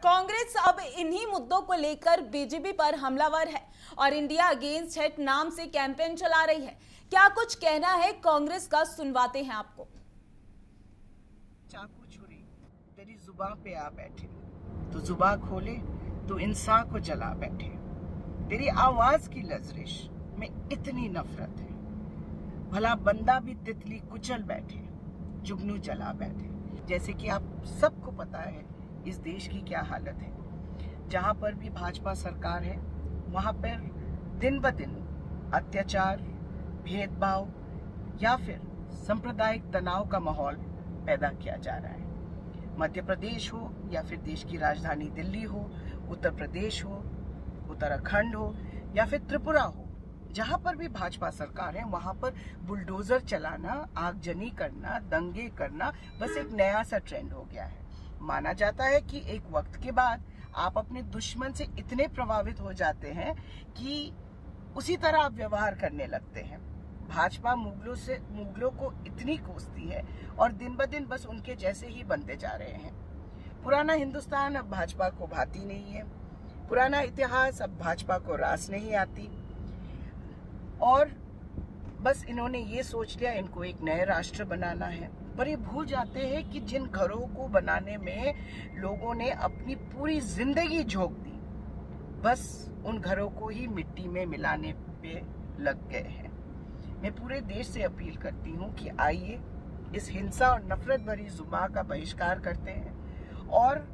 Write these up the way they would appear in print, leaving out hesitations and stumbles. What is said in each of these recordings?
कांग्रेस अब इन्हीं मुद्दों को लेकर बीजेपी पर हमलावर है और इंडिया अगेंस्ट हेट नाम से कैंपेन चला रही है। क्या कुछ कहना है कांग्रेस का, सुनवाते हैं आपको। चाकू छुरी तेरी जुबान पे आ बैठे, तो जुबान खोले तो इंसान को जला बैठे। तेरी आवाज की लजरिश में इतनी नफरत है, भला बंदा भी तितली कुचल बैठे, जुगनू जला बैठे। जैसे कि आप सबको पता है इस देश की क्या हालत है। जहां पर भी भाजपा सरकार है वहां पर दिन ब दिन अत्याचार, भेदभाव या फिर सांप्रदायिक तनाव का माहौल पैदा किया जा रहा है। मध्य प्रदेश हो या फिर देश की राजधानी दिल्ली हो, उत्तर प्रदेश हो, उत्तराखंड हो या फिर त्रिपुरा हो, जहां पर भी भाजपा सरकार है वहां पर बुलडोजर चलाना, आगजनी करना, दंगे करना बस एक नया सा ट्रेंड हो गया है। माना जाता है कि एक वक्त के बाद आप अपने दुश्मन से इतने प्रभावित हो जाते हैं कि उसी तरह आप व्यवहार करने लगते हैं। भाजपा मुगलों को इतनी कोसती है और दिन ब दिन बस उनके जैसे ही बनते जा रहे हैं। पुराना हिंदुस्तान अब भाजपा को भाती नहीं है, पुराना इतिहास अब भाजपा को रास नहीं आती और बस इन्होंने ये सोच लिया इनको एक नए राष्ट्र बनाना है। पर ये भूल जाते हैं कि जिन घरों को बनाने में लोगों ने अपनी पूरी जिंदगी झोंक दी, बस उन घरों को ही मिट्टी में मिलाने पे लग गए हैं। मैं पूरे देश से अपील करती हूँ कि आइए इस हिंसा और नफरत भरी जुबान का बहिष्कार करते हैं और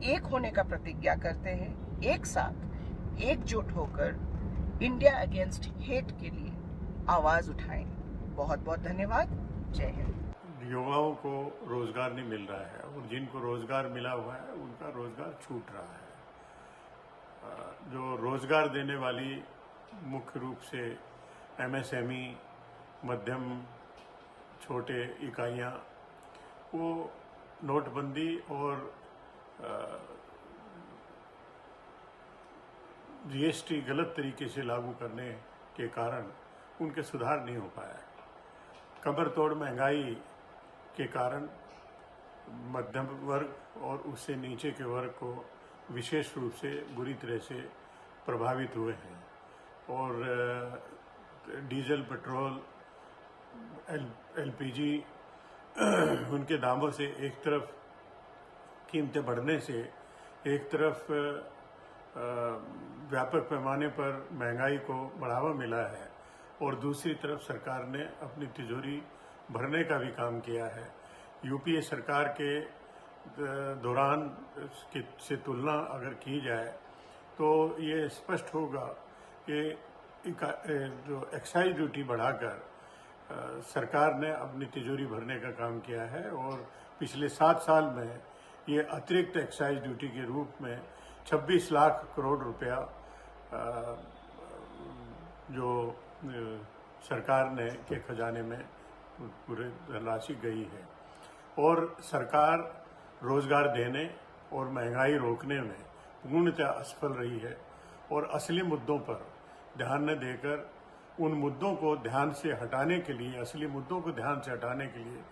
एक होने का प्रतिज्ञा करते हैं। एक साथ एकजुट होकर इंडिया अगेंस्ट हेट के लिए आवाज उठाएं। बहुत बहुत धन्यवाद। जय हिंद। युवाओं को रोजगार नहीं मिल रहा है और जिनको रोजगार मिला हुआ है उनका रोजगार छूट रहा है। जो रोजगार देने वाली मुख्य रूप से एमएसएमई, मध्यम छोटे इकाइयां, वो नोटबंदी और जीएसटी गलत तरीके से लागू करने के कारण उनके सुधार नहीं हो पाया। कमर तोड़ महंगाई के कारण मध्यम वर्ग और उससे नीचे के वर्ग को विशेष रूप से बुरी तरह से प्रभावित हुए हैं और डीजल, पेट्रोल, एलपीजी उनके दामों से एक तरफ कीमतें बढ़ने से एक तरफ व्यापक पैमाने पर महंगाई को बढ़ावा मिला है और दूसरी तरफ सरकार ने अपनी तिजोरी भरने का भी काम किया है। यूपीए सरकार के दौरान से तुलना अगर की जाए तो ये स्पष्ट होगा कि जो एक्साइज ड्यूटी बढ़ाकर सरकार ने अपनी तिजोरी भरने का काम किया है और पिछले 7 साल में ये अतिरिक्त एक्साइज ड्यूटी के रूप में 26 लाख करोड़ रुपया जो सरकार ने के खजाने में पूरे धनराशि गई है और सरकार रोजगार देने और महंगाई रोकने में पूर्णतः असफल रही है और असली मुद्दों पर ध्यान न देकर उन मुद्दों को ध्यान से हटाने के लिए, असली मुद्दों को ध्यान से हटाने के लिए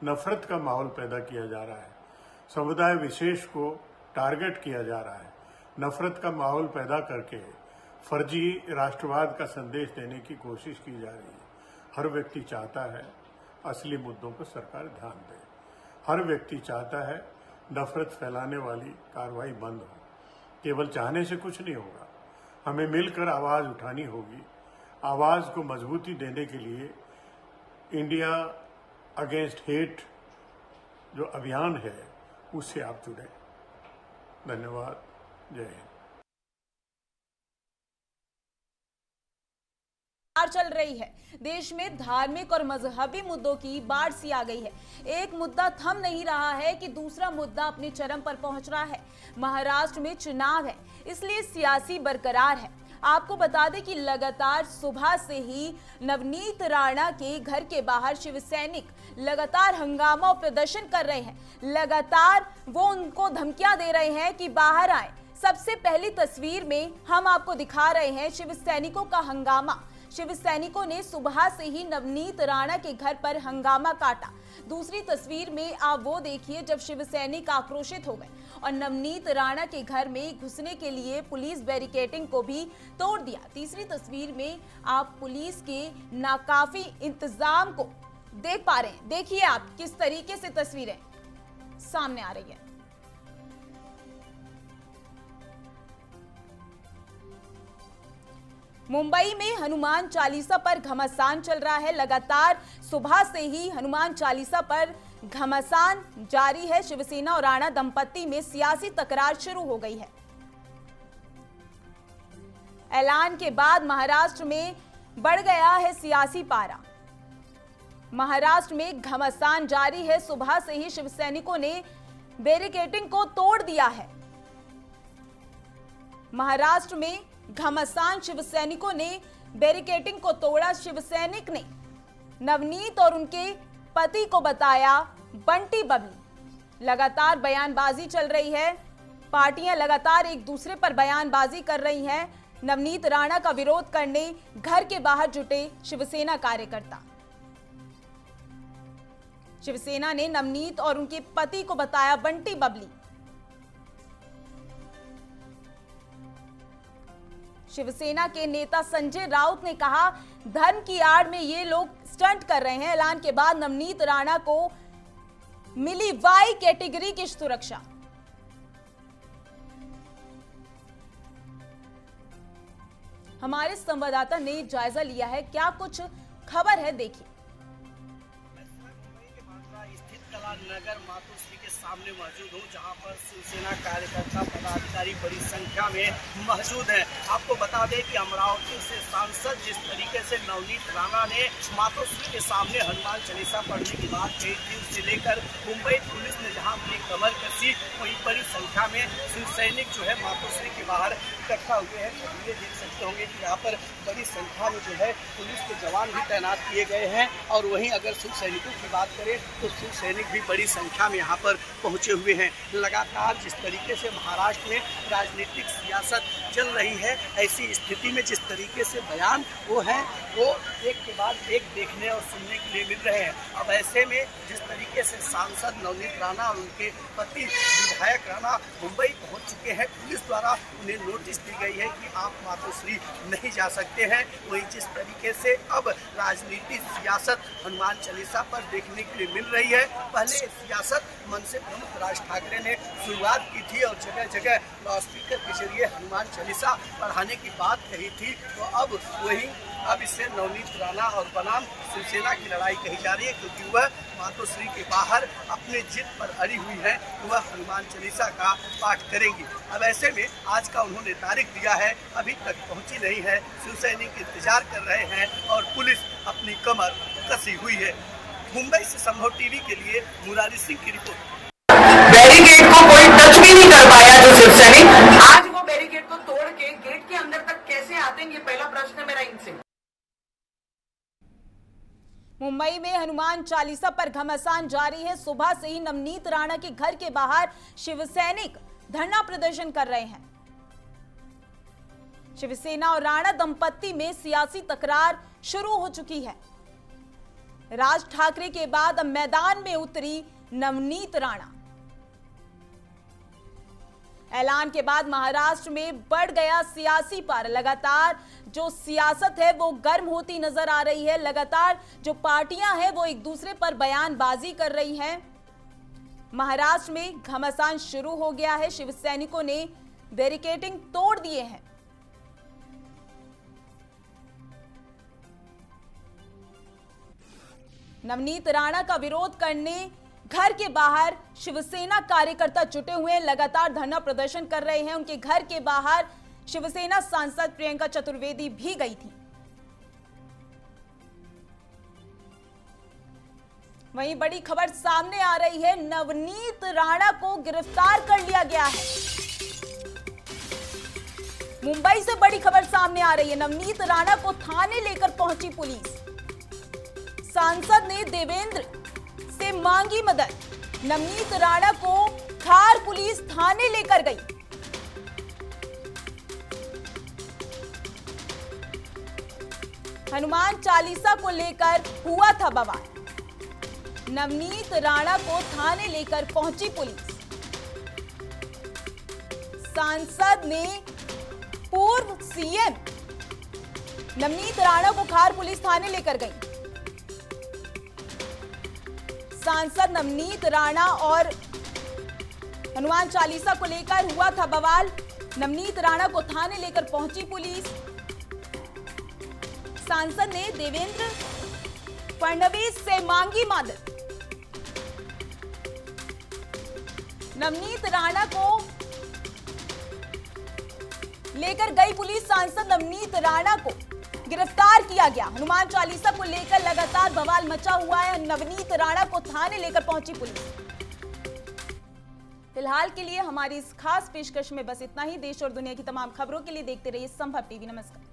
नफरत का माहौल पैदा किया जा रहा है। समुदाय विशेष को टारगेट किया जा रहा है। नफरत का माहौल पैदा करके फर्जी राष्ट्रवाद का संदेश देने की कोशिश की जा रही है। हर व्यक्ति चाहता है असली मुद्दों पर सरकार ध्यान दे। हर व्यक्ति चाहता है नफरत फैलाने वाली कार्रवाई बंद हो। केवल चाहने से कुछ नहीं होगा, हमें मिलकर आवाज उठानी होगी। आवाज को मजबूती देने के लिए इंडिया अगेंस्ट हेट जो अभियान है उससे आप जुड़े। धन्यवाद। जय हिंद। चल रही है देश में धार्मिक और मजहबी मुद्दों की बाढ़ सी आ गई है। एक मुद्दा थम नहीं रहा है कि दूसरा मुद्दा अपने चरम पर पहुंच रहा है। महाराष्ट्र में चुनाव है, इसलिए सियासी बरकरार है। आपको बता दें कि लगातार सुबह से ही नवनीत राणा के घर के बाहर शिव सैनिक लगातार हंगामा और प्रदर्शन कर रहे हैं। लगातार वो उनको धमकियां दे रहे हैं कि बाहर आए। सबसे पहली तस्वीर में हम आपको दिखा रहे हैं शिव सैनिकों का हंगामा। शिव सैनिकों ने सुबह से ही नवनीत राणा के घर पर हंगामा काटा। दूसरी तस्वीर में आप वो देखिए जब शिव सैनिक आक्रोशित हो गए और नवनीत राणा के घर में घुसने के लिए पुलिस बैरिकेडिंग को भी तोड़ दिया। तीसरी तस्वीर में आप पुलिस के नाकाफी इंतजाम को देख पा रहे हैं। देखिए आप किस तरीके से तस्वीरें सामने आ रही है। मुंबई में हनुमान चालीसा पर घमासान चल रहा है। लगातार सुबह से ही हनुमान चालीसा पर घमासान जारी है। शिवसेना और राणा दंपत्ति में सियासी तकरार शुरू हो गई है। ऐलान के बाद महाराष्ट्र में बढ़ गया है सियासी पारा। महाराष्ट्र में घमासान जारी है। सुबह से ही शिव सैनिकों ने बैरिकेडिंग को तोड़ दिया है। महाराष्ट्र में घमासान शिव सैनिकों ने बैरिकेडिंग को तोड़ा। शिव सैनिक ने नवनीत और उनके पति को बताया बंटी बबली। लगातार बयानबाजी चल रही है। पार्टियां लगातार एक दूसरे पर बयानबाजी कर रही हैं। नवनीत राणा का विरोध करने घर के बाहर जुटे शिवसेना कार्यकर्ता। शिवसेना ने नवनीत और उनके पति को बताया बंटी बबली। शिवसेना के नेता संजय राउत ने कहा धर्म की आड़ में ये लोग स्टंट कर रहे हैं। ऐलान के बाद नवनीत राणा को मिली वाई कैटेगरी की सुरक्षा। हमारे संवाददाता ने जायजा लिया है। क्या कुछ खबर है, देखिए। नगर मातोश्री के सामने मौजूद हूँ, जहाँ पर शिवसेना कार्यकर्ता पदाधिकारी बड़ी संख्या में मौजूद हैं। आपको बता दें कि अमरावती से सांसद जिस तरीके से नवनीत राणा ने मातोश्री के सामने हनुमान चालीसा पढ़ने की बात कही थी, उससे लेकर मुंबई पुलिस ने जहाँ अपनी कमर कसी, वहीं बड़ी संख्या में शिव सैनिक जो है मातोश्री के बाहर इकट्ठा हुए हैं। ये देख सकते होंगे कि यहाँ पर बड़ी संख्या में जो है पुलिस के जवान भी तैनात किए गए हैं। और वहीं अगर शिव सैनिकों की बात करें तो शिव सैनिक भी बड़ी संख्या में यहाँ पर पहुंचे हुए हैं। लगातार जिस तरीके से महाराष्ट्र में राजनीतिक सियासत चल रही है, ऐसी स्थिति में जिस तरीके से बयान वो एक के बाद एक देखने और सुनने के लिए मिल रहे हैं। अब ऐसे में जिस तरीके से सांसद नवनीत राणा और उनके पति विधायक राणा मुंबई पहुंच चुके हैं, पुलिस द्वारा उन्हें नोटिस दी गई है कि आप मातोश्री नहीं जा सकते हैं। वही जिस तरीके से अब राजनीतिक सियासत हनुमान चालीसा पर देखने के लिए मिल रही है। पहले सियासत मन से प्रमुख राज ठाकरे ने शुरुआत की थी और जगह जगह लाउडस्पीकर के जरिए हनुमान चालीसा पढ़ाने की बात कही थी, तो अब इससे नवनीत राणा और बनाम शिवसेना की लड़ाई कही जा रही है, क्योंकि वह मातोश्री के बाहर अपने जिद पर अड़ी हुई है। वह हनुमान चालीसा का पाठ करेंगी। अब ऐसे में आज का उन्होंने तारीख दिया है, अभी तक पहुंची नहीं है। शिव सैनिक इंतजार कर रहे हैं और पुलिस अपनी कमर कसी हुई है। मुंबई से संभव टीवी के लिए मुरारी सिंह की रिपोर्ट। बैरिकेड को कोई टच भी नहीं कर पाया जो शिव सैनिक आज वो बैरिकेड को तोड़ के गेट के अंदर तक कैसे आते हैं, ये पहला प्रश्न है मेरा इनसे। मुंबई में हनुमान चालीसा पर घमासान जारी है। सुबह से ही नवनीत राणा के घर के बाहर शिव सैनिक धरना प्रदर्शन कर रहे हैं। शिवसेना और राणा दंपत्ति में सियासी तकरार शुरू हो चुकी है। राज ठाकरे के बाद अब मैदान में उतरी नवनीत राणा। ऐलान के बाद महाराष्ट्र में बढ़ गया सियासी पारा। लगातार जो सियासत है वो गर्म होती नजर आ रही है। लगातार जो पार्टियां हैं वो एक दूसरे पर बयानबाजी कर रही हैं। महाराष्ट्र में घमासान शुरू हो गया है। शिव सैनिकों ने बैरिकेडिंग तोड़ दिए हैं। नवनीत राणा का विरोध करने घर के बाहर शिवसेना कार्यकर्ता जुटे हुए हैं, लगातार धरना प्रदर्शन कर रहे हैं। उनके घर के बाहर शिवसेना सांसद प्रियंका चतुर्वेदी भी गई थी। वहीं बड़ी खबर सामने आ रही है, नवनीत राणा को गिरफ्तार कर लिया गया है। मुंबई से बड़ी खबर सामने आ रही है, नवनीत राणा को थाने लेकर पहुंची पुलिस। सांसद ने देवेंद्र से मांगी मदद। नवनीत राणा को खार पुलिस थाने लेकर गई। हनुमान चालीसा को लेकर हुआ था बवाल। नवनीत राणा को थाने लेकर पहुंची पुलिस। सांसद ने पूर्व सीएम नवनीत राणा को खार पुलिस थाने लेकर गई। सांसद नवनीत राणा और हनुमान चालीसा को लेकर हुआ था बवाल। नवनीत राणा को थाने लेकर पहुंची पुलिस। सांसद ने देवेंद्र फडणवीस से मांगी मदद। नवनीत राणा को लेकर गई पुलिस। सांसद नवनीत राणा को गिरफ्तार किया गया। हनुमान चालीसा को लेकर लगातार बवाल मचा हुआ है। नवनीत राणा को थाने लेकर पहुंची पुलिस। फिलहाल के लिए हमारी इस खास पेशकश में बस इतना ही। देश और दुनिया की तमाम खबरों के लिए देखते रहिए संभव टीवी। नमस्कार।